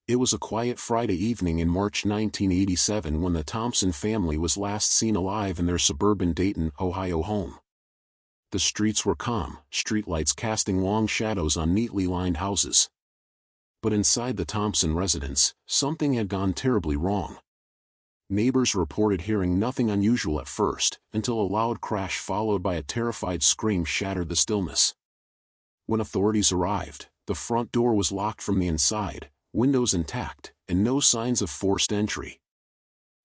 It was a quiet Friday evening in March 1987 when the Thompson family was last seen alive in their suburban Dayton, Ohio home. The streets were calm, streetlights casting long shadows on neatly lined houses. But inside the Thompson residence, something had gone terribly wrong. Neighbors reported hearing nothing unusual at first, until a loud crash followed by a terrified scream shattered the stillness. When authorities arrived, the front door was locked from the inside, windows intact, and no signs of forced entry.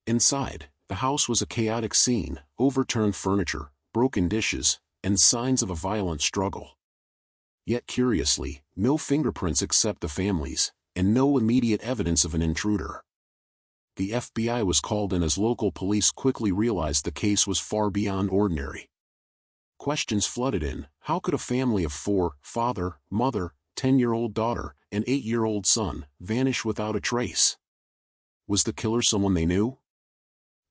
Inside, the house was a chaotic scene: overturned furniture, broken dishes, and signs of a violent struggle. Yet curiously, no fingerprints except the family's, and no immediate evidence of an intruder. The FBI was called in as local police quickly realized the case was far beyond ordinary. Questions flooded in. How could a family of four, father, mother, 10-year-old daughter, and 8-year-old son, vanish without a trace? Was the killer someone they knew?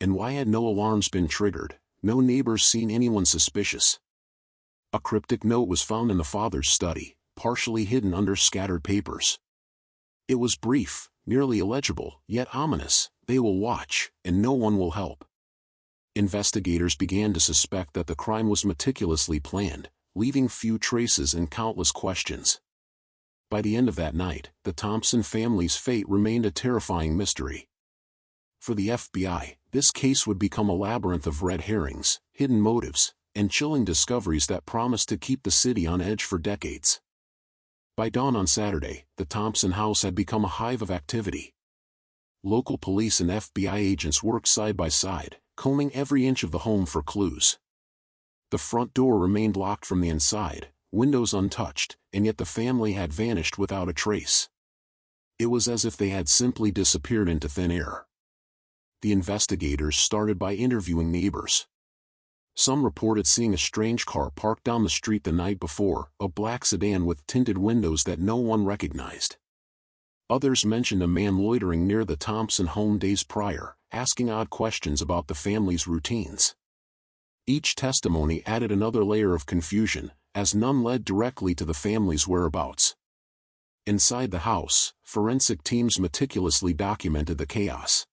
And why had no alarms been triggered, no neighbors seen anyone suspicious? A cryptic note was found in the father's study, partially hidden under scattered papers. It was brief, nearly illegible, yet ominous: "They will watch, and no one will help." Investigators began to suspect that the crime was meticulously planned, leaving few traces and countless questions. By the end of that night, the Thompson family's fate remained a terrifying mystery. For the FBI, this case would become a labyrinth of red herrings, hidden motives, and chilling discoveries that promised to keep the city on edge for decades. By dawn on Saturday, the Thompson house had become a hive of activity. Local police and FBI agents worked side by side, combing every inch of the home for clues. The front door remained locked from the inside, windows untouched, and yet the family had vanished without a trace. It was as if they had simply disappeared into thin air. The investigators started by interviewing neighbors. Some reported seeing a strange car parked down the street the night before, a black sedan with tinted windows that no one recognized. Others mentioned a man loitering near the Thompson home days prior, asking odd questions about the family's routines. Each testimony added another layer of confusion, as none led directly to the family's whereabouts. Inside the house, forensic teams meticulously documented the chaos.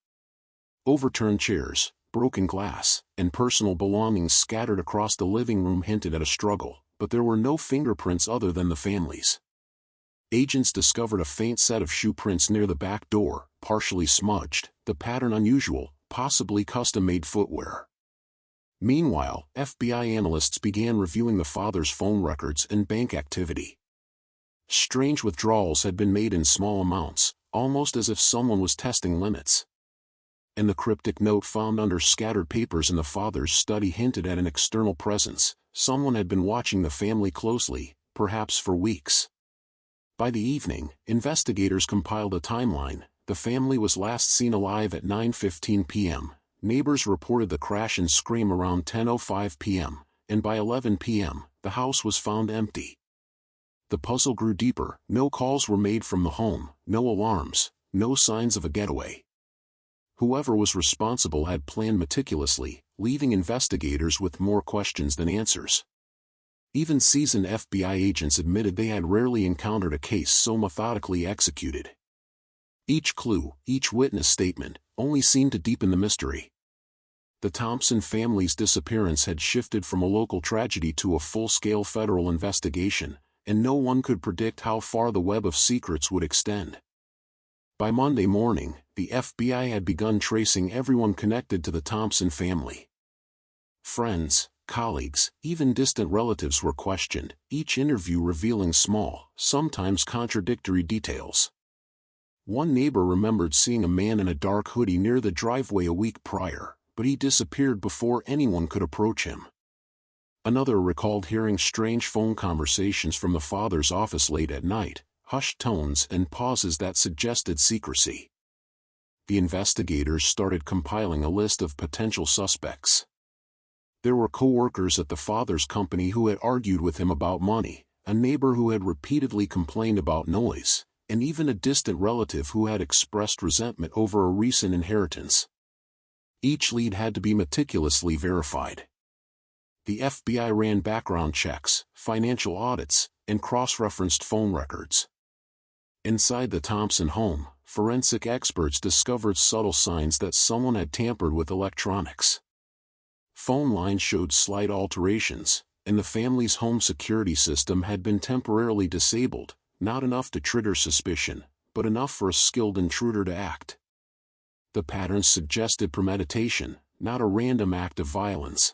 Overturned chairs, broken glass, and personal belongings scattered across the living room hinted at a struggle, but there were no fingerprints other than the family's. Agents discovered a faint set of shoe prints near the back door, partially smudged, the pattern unusual, possibly custom-made footwear. Meanwhile, FBI analysts began reviewing the father's phone records and bank activity. Strange withdrawals had been made in small amounts, almost as if someone was testing limits. And the cryptic note found under scattered papers in the father's study hinted at an external presence. Someone had been watching the family closely, perhaps for weeks. By the evening, investigators compiled a timeline. The family was last seen alive at 9:15 p.m., neighbors reported the crash and scream around 10:05 p.m., and by 11 p.m., the house was found empty. The puzzle grew deeper. No calls were made from the home, no alarms, no signs of a getaway. Whoever was responsible had planned meticulously, leaving investigators with more questions than answers. Even seasoned FBI agents admitted they had rarely encountered a case so methodically executed. Each clue, each witness statement, only seemed to deepen the mystery. The Thompson family's disappearance had shifted from a local tragedy to a full-scale federal investigation, and no one could predict how far the web of secrets would extend. By Monday morning, the FBI had begun tracing everyone connected to the Thompson family. Friends, colleagues, even distant relatives were questioned, each interview revealing small, sometimes contradictory details. One neighbor remembered seeing a man in a dark hoodie near the driveway a week prior, but he disappeared before anyone could approach him. Another recalled hearing strange phone conversations from the father's office late at night, hushed tones and pauses that suggested secrecy. The investigators started compiling a list of potential suspects. There were co-workers at the father's company who had argued with him about money, a neighbor who had repeatedly complained about noise, and even a distant relative who had expressed resentment over a recent inheritance. Each lead had to be meticulously verified. The FBI ran background checks, financial audits, and cross-referenced phone records. Inside the Thompson home, forensic experts discovered subtle signs that someone had tampered with electronics. Phone lines showed slight alterations, and the family's home security system had been temporarily disabled, not enough to trigger suspicion, but enough for a skilled intruder to act. The patterns suggested premeditation, not a random act of violence.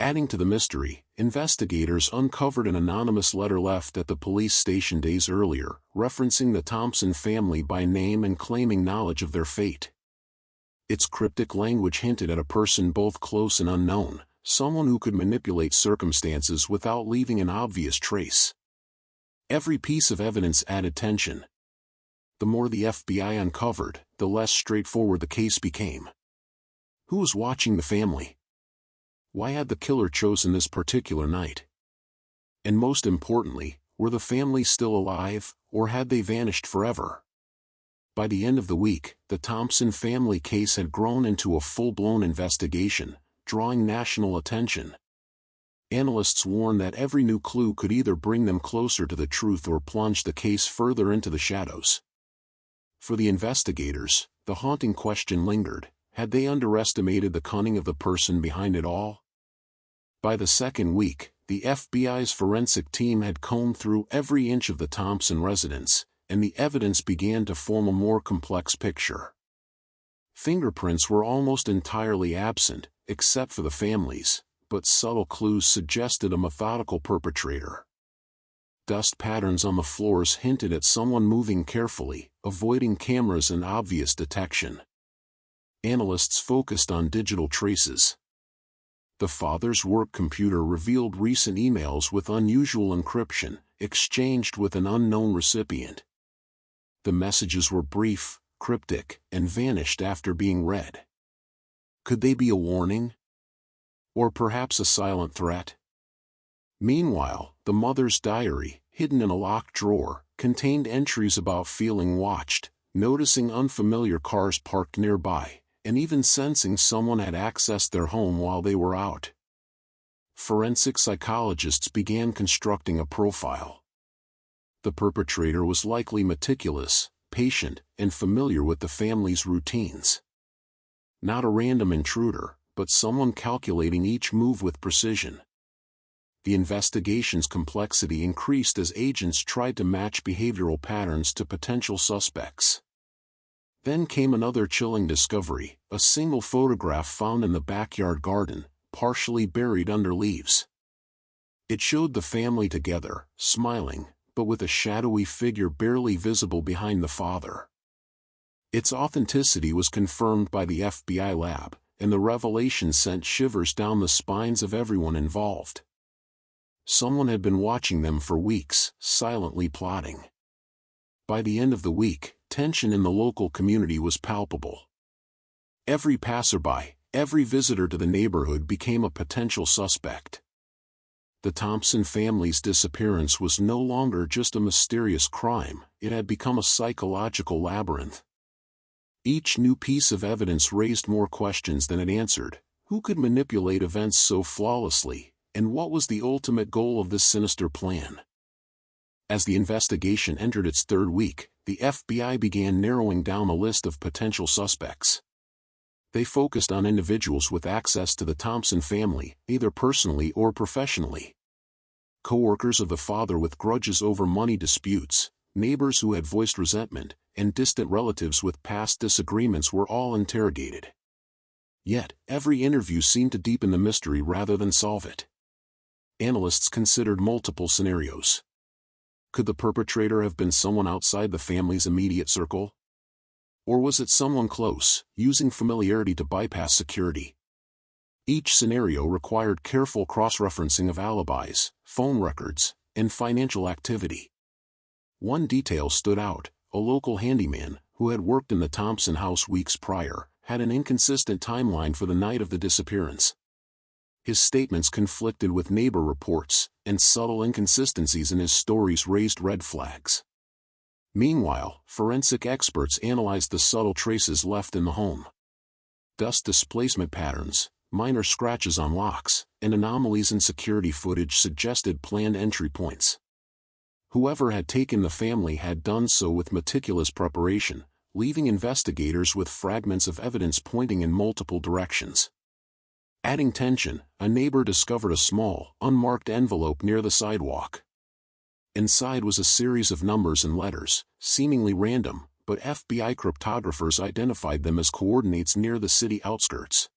Adding to the mystery, investigators uncovered an anonymous letter left at the police station days earlier, referencing the Thompson family by name and claiming knowledge of their fate. Its cryptic language hinted at a person both close and unknown, someone who could manipulate circumstances without leaving an obvious trace. Every piece of evidence added tension. The more the FBI uncovered, the less straightforward the case became. Who was watching the family? Why had the killer chosen this particular night? And most importantly, were the family still alive, or had they vanished forever? By the end of the week, the Thompson family case had grown into a full-blown investigation, drawing national attention. Analysts warned that every new clue could either bring them closer to the truth or plunge the case further into the shadows. For the investigators, the haunting question lingered: had they underestimated the cunning of the person behind it all? By the second week, the FBI's forensic team had combed through every inch of the Thompson residence, and the evidence began to form a more complex picture. Fingerprints were almost entirely absent, except for the family's, but subtle clues suggested a methodical perpetrator. Dust patterns on the floors hinted at someone moving carefully, avoiding cameras and obvious detection. Analysts focused on digital traces. The father's work computer revealed recent emails with unusual encryption, exchanged with an unknown recipient. The messages were brief, cryptic, and vanished after being read. Could they be a warning? Or perhaps a silent threat? Meanwhile, the mother's diary, hidden in a locked drawer, contained entries about feeling watched, noticing unfamiliar cars parked nearby, and even sensing someone had accessed their home while they were out. Forensic psychologists began constructing a profile. The perpetrator was likely meticulous, patient, and familiar with the family's routines. Not a random intruder, but someone calculating each move with precision. The investigation's complexity increased as agents tried to match behavioral patterns to potential suspects. Then came another chilling discovery: a single photograph found in the backyard garden, partially buried under leaves. It showed the family together, smiling, but with a shadowy figure barely visible behind the father. Its authenticity was confirmed by the FBI lab, and the revelation sent shivers down the spines of everyone involved. Someone had been watching them for weeks, silently plotting. By the end of the week, tension in the local community was palpable. Every passerby, every visitor to the neighborhood became a potential suspect. The Thompson family's disappearance was no longer just a mysterious crime, it had become a psychological labyrinth. Each new piece of evidence raised more questions than it answered. Who could manipulate events so flawlessly, and what was the ultimate goal of this sinister plan? As the investigation entered its third week, the FBI began narrowing down a list of potential suspects. They focused on individuals with access to the Thompson family, either personally or professionally. Co-workers of the father with grudges over money disputes, neighbors who had voiced resentment, and distant relatives with past disagreements were all interrogated. Yet, every interview seemed to deepen the mystery rather than solve it. Analysts considered multiple scenarios. Could the perpetrator have been someone outside the family's immediate circle? Or was it someone close, using familiarity to bypass security? Each scenario required careful cross-referencing of alibis, phone records, and financial activity. One detail stood out: a local handyman, who had worked in the Thompson house weeks prior, had an inconsistent timeline for the night of the disappearance. His statements conflicted with neighbor reports, and subtle inconsistencies in his stories raised red flags. Meanwhile, forensic experts analyzed the subtle traces left in the home. Dust displacement patterns, minor scratches on locks, and anomalies in security footage suggested planned entry points. Whoever had taken the family had done so with meticulous preparation, leaving investigators with fragments of evidence pointing in multiple directions. Adding tension, a neighbor discovered a small, unmarked envelope near the sidewalk. Inside was a series of numbers and letters, seemingly random, but FBI cryptographers identified them as coordinates near the city outskirts.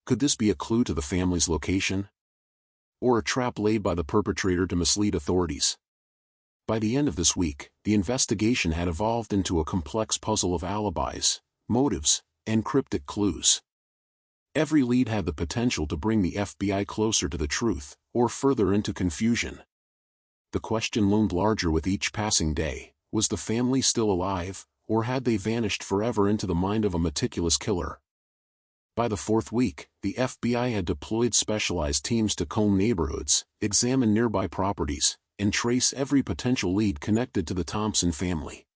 Could this be a clue to the family's location? Or a trap laid by the perpetrator to mislead authorities? By the end of this week, the investigation had evolved into a complex puzzle of alibis, motives, and cryptic clues. Every lead had the potential to bring the FBI closer to the truth, or further into confusion. The question loomed larger with each passing day: was the family still alive, or had they vanished forever into the mind of a meticulous killer? By the fourth week, the FBI had deployed specialized teams to comb neighborhoods, examine nearby properties, and trace every potential lead connected to the Thompson family.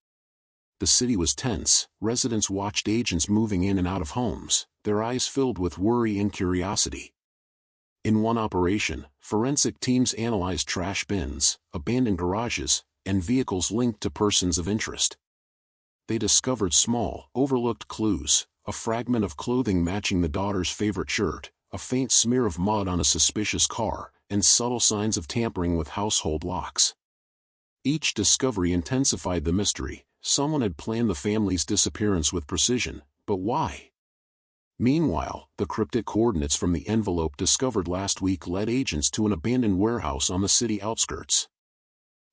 The city was tense. Residents watched agents moving in and out of homes, their eyes filled with worry and curiosity. In one operation, forensic teams analyzed trash bins, abandoned garages, and vehicles linked to persons of interest. They discovered small, overlooked clues: a fragment of clothing matching the daughter's favorite shirt, a faint smear of mud on a suspicious car, and subtle signs of tampering with household locks. Each discovery intensified the mystery. Someone had planned the family's disappearance with precision, but why? Meanwhile, the cryptic coordinates from the envelope discovered last week led agents to an abandoned warehouse on the city outskirts.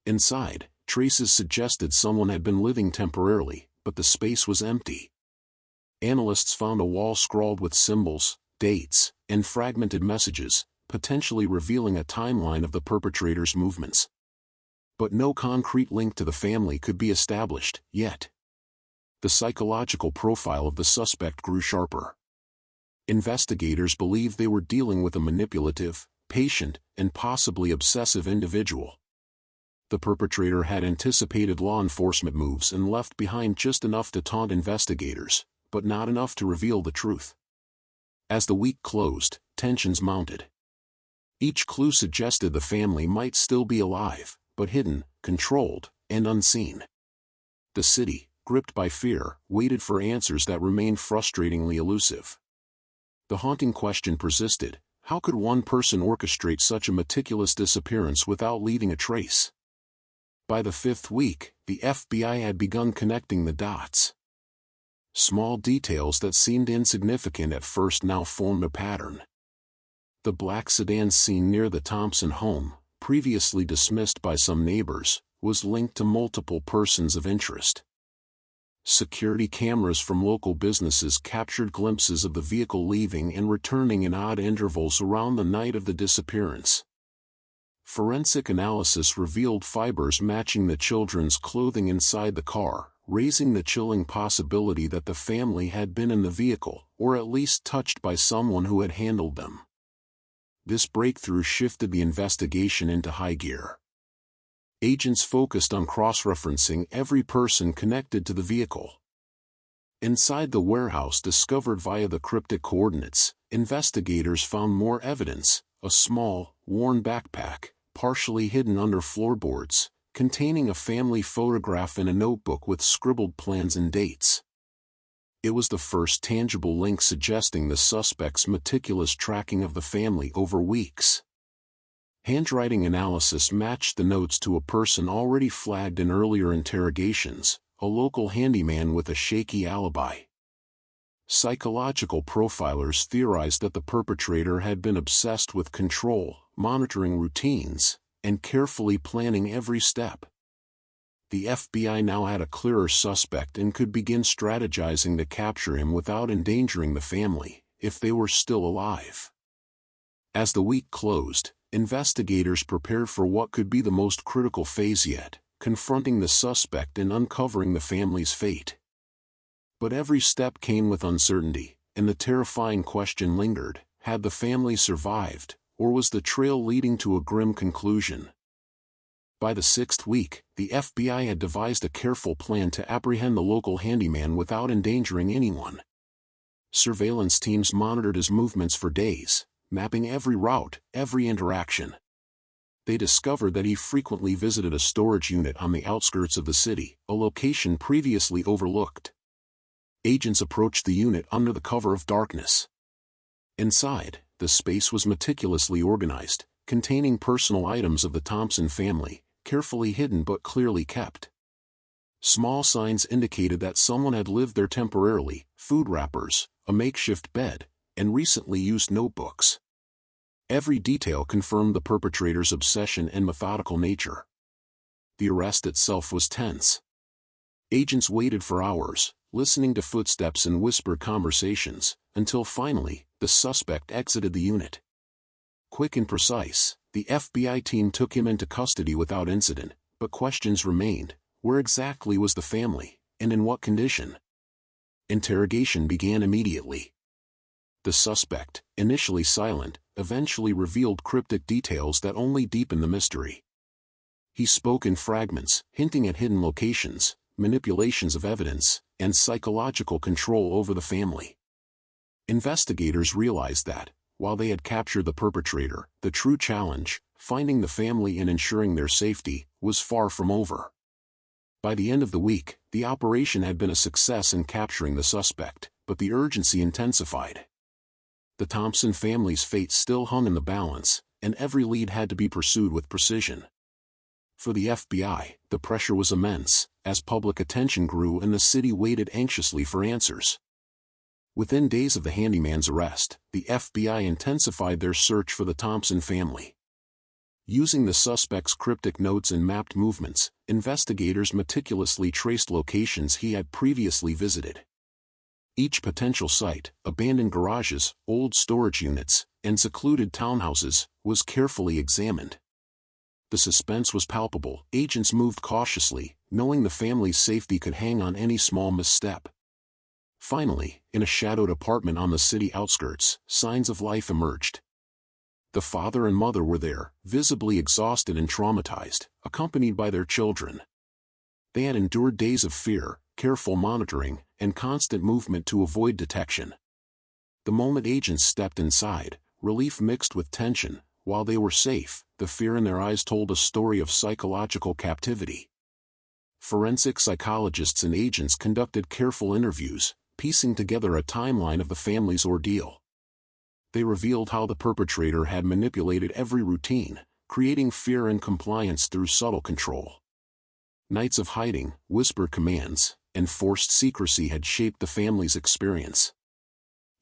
Inside, traces suggested someone had been living temporarily, but the space was empty. Analysts found a wall scrawled with symbols, dates, and fragmented messages, potentially revealing a timeline of the perpetrator's movements. But no concrete link to the family could be established, yet. The psychological profile of the suspect grew sharper. Investigators believed they were dealing with a manipulative, patient, and possibly obsessive individual. The perpetrator had anticipated law enforcement moves and left behind just enough to taunt investigators, but not enough to reveal the truth. As the week closed, tensions mounted. Each clue suggested the family might still be alive, but hidden, controlled, and unseen. The city, gripped by fear, waited for answers that remained frustratingly elusive. The haunting question persisted: how could one person orchestrate such a meticulous disappearance without leaving a trace? By the fifth week, the FBI had begun connecting the dots. Small details that seemed insignificant at first now formed a pattern. The black sedan seen near the Thompson home, previously dismissed by some neighbors, was linked to multiple persons of interest. Security cameras from local businesses captured glimpses of the vehicle leaving and returning in odd intervals around the night of the disappearance. Forensic analysis revealed fibers matching the children's clothing inside the car, raising the chilling possibility that the family had been in the vehicle, or at least touched by someone who had handled them. This breakthrough shifted the investigation into high gear. Agents focused on cross-referencing every person connected to the vehicle. Inside the warehouse discovered via the cryptic coordinates, investigators found more evidence: a small, worn backpack, partially hidden under floorboards, containing a family photograph and a notebook with scribbled plans and dates. It was the first tangible link suggesting the suspect's meticulous tracking of the family over weeks. Handwriting analysis matched the notes to a person already flagged in earlier interrogations, a local handyman with a shaky alibi. Psychological profilers theorized that the perpetrator had been obsessed with control, monitoring routines, and carefully planning every step. The FBI now had a clearer suspect and could begin strategizing to capture him without endangering the family, if they were still alive. As the week closed, investigators prepared for what could be the most critical phase yet: confronting the suspect and uncovering the family's fate. But every step came with uncertainty, and the terrifying question lingered: had the family survived, or was the trail leading to a grim conclusion? By the sixth week, the FBI had devised a careful plan to apprehend the local handyman without endangering anyone. Surveillance teams monitored his movements for days, mapping every route, every interaction. They discovered that he frequently visited a storage unit on the outskirts of the city, a location previously overlooked. Agents approached the unit under the cover of darkness. Inside, the space was meticulously organized, containing personal items of the Thompson family, carefully hidden but clearly kept. Small signs indicated that someone had lived there temporarily: food wrappers, a makeshift bed, and recently used notebooks. Every detail confirmed the perpetrator's obsession and methodical nature. The arrest itself was tense. Agents waited for hours, listening to footsteps and whispered conversations, until finally, the suspect exited the unit. Quick and precise, the FBI team took him into custody without incident, but questions remained. Where exactly was the family, and in what condition? Interrogation began immediately. The suspect, initially silent, eventually revealed cryptic details that only deepened the mystery. He spoke in fragments, hinting at hidden locations, manipulations of evidence, and psychological control over the family. Investigators realized that, while they had captured the perpetrator, the true challenge, finding the family and ensuring their safety, was far from over. By the end of the week, the operation had been a success in capturing the suspect, but the urgency intensified. The Thompson family's fate still hung in the balance, and every lead had to be pursued with precision. For the FBI, the pressure was immense, as public attention grew and the city waited anxiously for answers. Within days of the handyman's arrest, the FBI intensified their search for the Thompson family. Using the suspect's cryptic notes and mapped movements, investigators meticulously traced locations he had previously visited. Each potential site, abandoned garages, old storage units, and secluded townhouses, was carefully examined. The suspense was palpable. Agents moved cautiously, knowing the family's safety could hang on any small misstep. Finally, in a shadowed apartment on the city outskirts, signs of life emerged. The father and mother were there, visibly exhausted and traumatized, accompanied by their children. They had endured days of fear, careful monitoring, and constant movement to avoid detection. The moment agents stepped inside, relief mixed with tension. While they were safe, the fear in their eyes told a story of psychological captivity. Forensic psychologists and agents conducted careful interviews, piecing together a timeline of the family's ordeal. They revealed how the perpetrator had manipulated every routine, creating fear and compliance through subtle control. Nights of hiding, whispered commands, and forced secrecy had shaped the family's experience.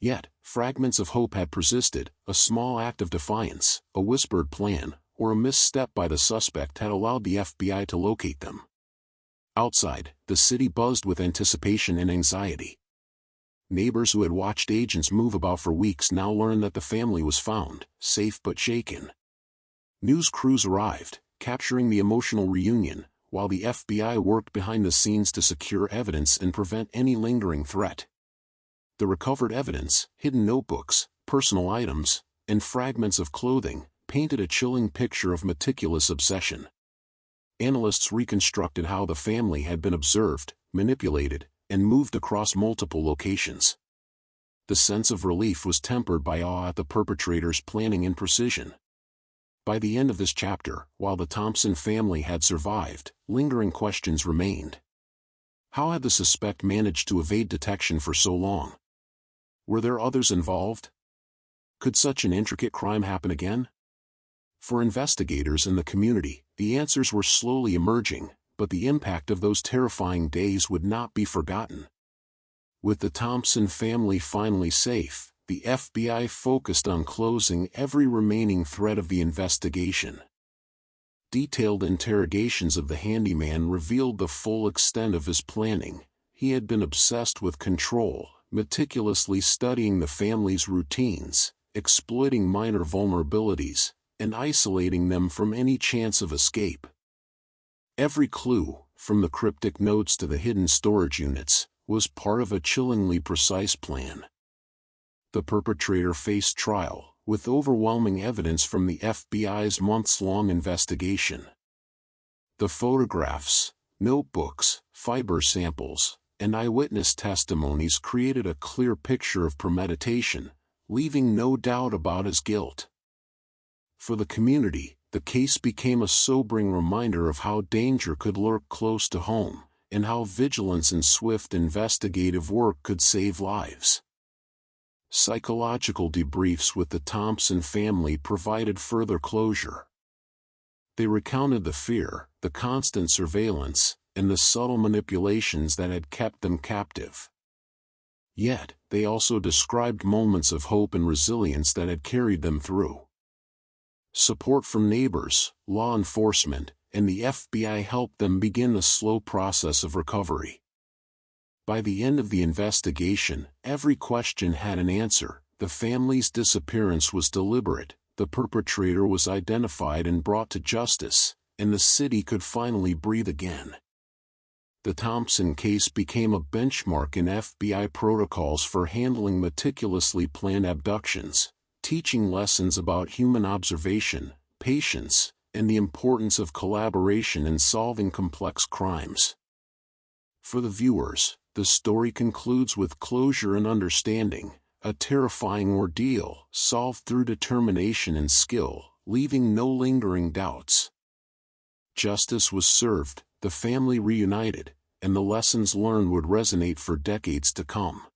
Yet, fragments of hope had persisted. A small act of defiance, a whispered plan, or a misstep by the suspect had allowed the FBI to locate them. Outside, the city buzzed with anticipation and anxiety. Neighbors who had watched agents move about for weeks now learned that the family was found, safe but shaken. News crews arrived, capturing the emotional reunion, while the FBI worked behind the scenes to secure evidence and prevent any lingering threat. The recovered evidence, hidden notebooks, personal items, and fragments of clothing, painted a chilling picture of meticulous obsession. Analysts reconstructed how the family had been observed, manipulated, and moved across multiple locations. The sense of relief was tempered by awe at the perpetrator's planning and precision. By the end of this chapter, while the Thompson family had survived, lingering questions remained. How had the suspect managed to evade detection for so long? Were there others involved? Could such an intricate crime happen again? For investigators and the community, the answers were slowly emerging, but the impact of those terrifying days would not be forgotten. With the Thompson family finally safe, the FBI focused on closing every remaining thread of the investigation. Detailed interrogations of the handyman revealed the full extent of his planning. He had been obsessed with control, meticulously studying the family's routines, exploiting minor vulnerabilities, and isolating them from any chance of escape. Every clue, from the cryptic notes to the hidden storage units, was part of a chillingly precise plan. The perpetrator faced trial, with overwhelming evidence from the FBI's months-long investigation. The photographs, notebooks, fiber samples, and eyewitness testimonies created a clear picture of premeditation, leaving no doubt about his guilt. For the community, the case became a sobering reminder of how danger could lurk close to home, and how vigilance and swift investigative work could save lives. Psychological debriefs with the Thompson family provided further closure. They recounted the fear, the constant surveillance, and the subtle manipulations that had kept them captive. Yet, they also described moments of hope and resilience that had carried them through. Support from neighbors, law enforcement, and the FBI helped them begin the slow process of recovery. By the end of the investigation, every question had an answer. The family's disappearance was deliberate, the perpetrator was identified and brought to justice, and the city could finally breathe again. The Thompson case became a benchmark in FBI protocols for handling meticulously planned abductions, teaching lessons about human observation, patience, and the importance of collaboration in solving complex crimes. For the viewers, the story concludes with closure and understanding, a terrifying ordeal solved through determination and skill, leaving no lingering doubts. Justice was served, the family reunited, and the lessons learned would resonate for decades to come.